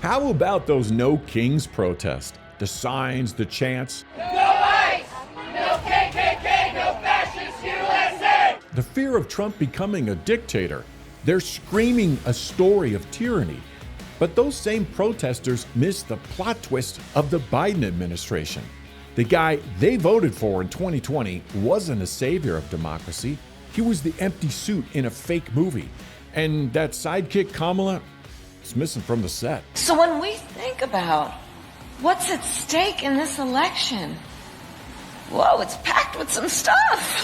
How about those No Kings protests? The signs, the chants. No ICE! No KKK! No fascist USA! The fear of Trump becoming a dictator. They're screaming a story of tyranny. But those same protesters missed the plot twist of the Biden administration. The guy they voted for in 2020 wasn't a savior of democracy. He was the empty suit in a fake movie. And that sidekick Kamala is missing from the set. So when we think about what's at stake in this election, whoa, it's packed with some stuff.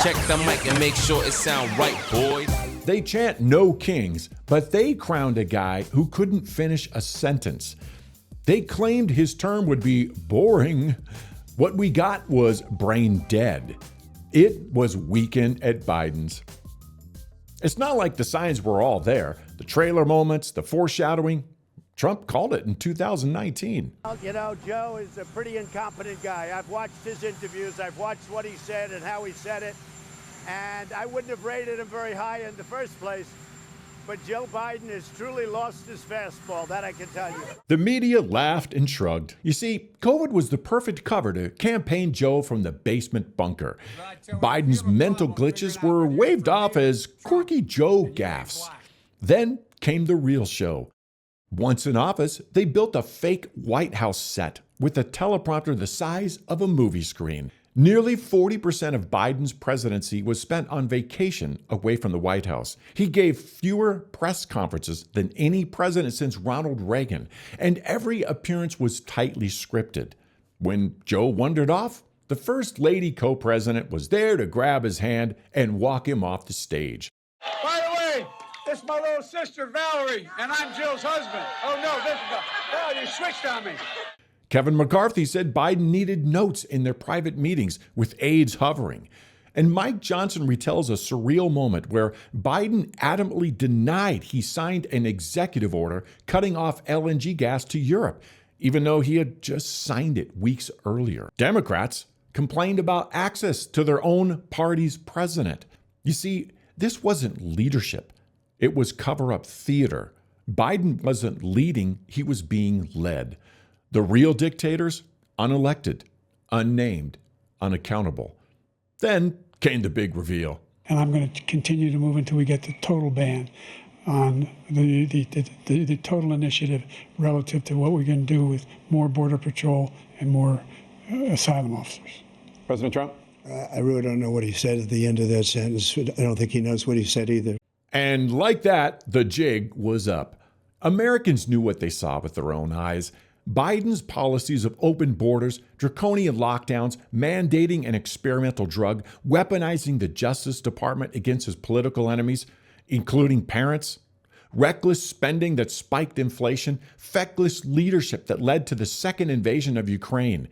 Check the mic and make sure it sound right, boys. They chant no kings, but they crowned a guy who couldn't finish a sentence. They claimed his term would be boring. What we got was brain dead. It was weekend at Biden's. It's not like the signs were all there. The trailer moments, the foreshadowing. Trump called it in 2019. You know, Joe is a pretty incompetent guy. I've watched his interviews. I've watched what he said and how he said it. And I wouldn't have rated him very high in the first place. But Joe Biden has truly lost his fastball, that I can tell you. The media laughed and shrugged. You see, COVID was the perfect cover to campaign Joe from the basement bunker. Biden's mental glitches were waved off as quirky Joe gaffes. Then came the real show. Once in office, they built a fake White House set with a teleprompter the size of a movie screen. Nearly 40% of Biden's presidency was spent on vacation away from the White House. He gave fewer press conferences than any president since Ronald Reagan, and every appearance was tightly scripted. When Joe wandered off, the First Lady co-president was there to grab his hand and walk him off the stage. By the way, this is my little sister, Valerie, and I'm Jill's husband. Oh, no, you switched on me. Kevin McCarthy said Biden needed notes in their private meetings with aides hovering. And Mike Johnson retells a surreal moment where Biden adamantly denied he signed an executive order cutting off LNG gas to Europe, even though he had just signed it weeks earlier. Democrats complained about access to their own party's president. You see, this wasn't leadership. It was cover-up theater. Biden wasn't leading, he was being led. The real dictators, unelected, unnamed, unaccountable. Then came the big reveal. And I'm going to continue to move until we get the total ban on the total initiative relative to what we're going to do with more Border Patrol and more asylum officers. President Trump? I really don't know what he said at the end of that sentence. I don't think he knows what he said either. And like that, the jig was up. Americans knew what they saw with their own eyes. Biden's policies of open borders, draconian lockdowns, mandating an experimental drug, weaponizing the Justice Department against his political enemies, including parents, reckless spending that spiked inflation, feckless leadership that led to the second invasion of Ukraine.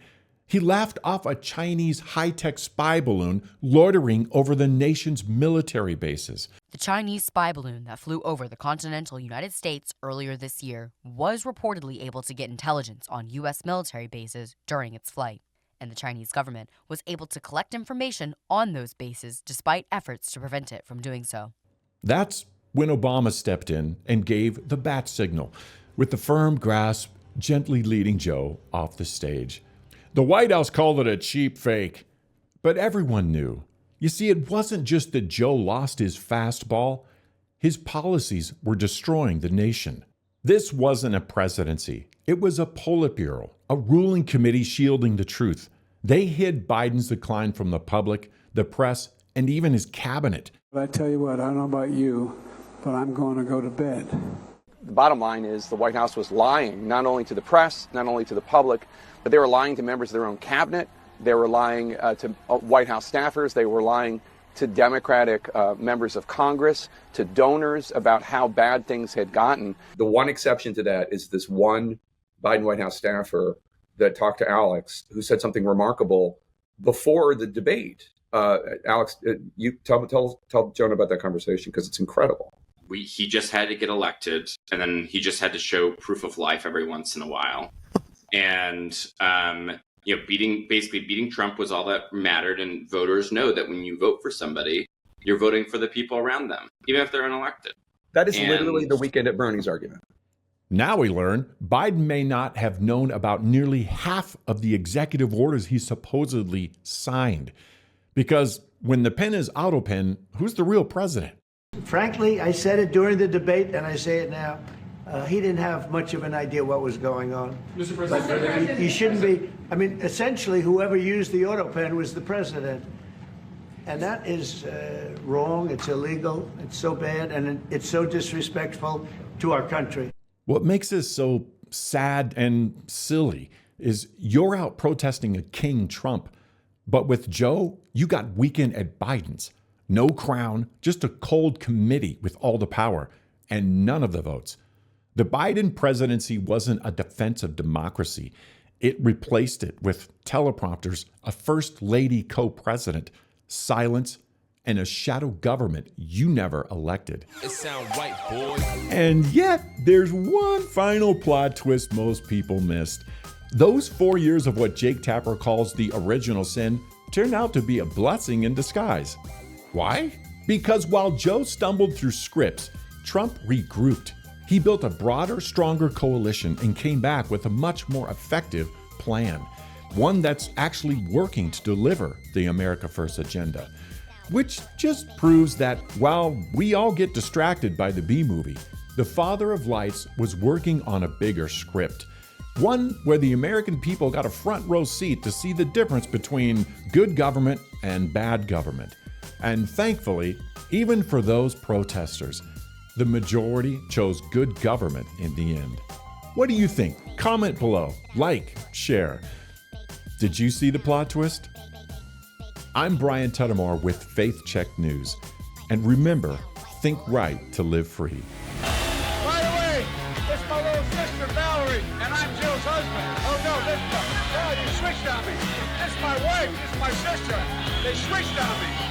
He laughed off a Chinese high-tech spy balloon loitering over the nation's military bases. The Chinese spy balloon that flew over the continental United States earlier this year was reportedly able to get intelligence on U.S. military bases during its flight. And the Chinese government was able to collect information on those bases despite efforts to prevent it from doing so. That's when Obama stepped in and gave the bat signal, with the firm grasp gently leading Joe off the stage. The White House called it a cheap fake, but everyone knew. You see, it wasn't just that Joe lost his fastball. His policies were destroying the nation. This wasn't a presidency. It was a Politburo, a ruling committee shielding the truth. They hid Biden's decline from the public, the press, and even his cabinet. But I tell you what, I don't know about you, but I'm going to go to bed. The bottom line is the White House was lying, not only to the press, not only to the public, but they were lying to members of their own cabinet. They were lying to White House staffers. They were lying to Democratic members of Congress, to donors about how bad things had gotten. The one exception to that is this one Biden White House staffer that talked to Alex, who said something remarkable before the debate. Alex, you tell Jonah about that conversation, because it's incredible. He just had to get elected, and then he just had to show proof of life every once in a while. And, beating Trump was all that mattered. And voters know that when you vote for somebody, you're voting for the people around them, even if they're unelected. That is And- literally the Weekend at Bernie's argument. Now we learn Biden may not have known about nearly half of the executive orders he supposedly signed. Because when the pen is auto pen, who's the real president? Frankly, I said it during the debate, and I say it now. He didn't have much of an idea what was going on. Mr. President, He shouldn't be. I mean, essentially, whoever used the auto pen was the president. And that is wrong. It's illegal. It's so bad. And it's so disrespectful to our country. What makes this so sad and silly is you're out protesting a King Trump. But with Joe, you got Weekend at Biden's. No crown, just a cold committee with all the power and none of the votes. The Biden presidency wasn't a defense of democracy. It replaced it with teleprompters, a first lady co-president, silence, and a shadow government you never elected. It sound right, boys. And yet, there's one final plot twist most people missed. Those 4 years of what Jake Tapper calls the original sin turned out to be a blessing in disguise. Why? Because while Joe stumbled through scripts, Trump regrouped. He built a broader, stronger coalition and came back with a much more effective plan. One that's actually working to deliver the America First agenda. Which just proves that while we all get distracted by the B-movie, the Father of Lights was working on a bigger script. One where the American people got a front row seat to see the difference between good government and bad government. And thankfully, even for those protesters, the majority chose good government in the end. What do you think? Comment below, like, share. Did you see the plot twist? I'm Brian Tuttamore with Faith Check News. And remember, think right to live free. by the way, this is my little sister, Valerie, and I'm Jill's husband. Oh, no, you switched on me. This is my wife. This is my sister. They switched on me.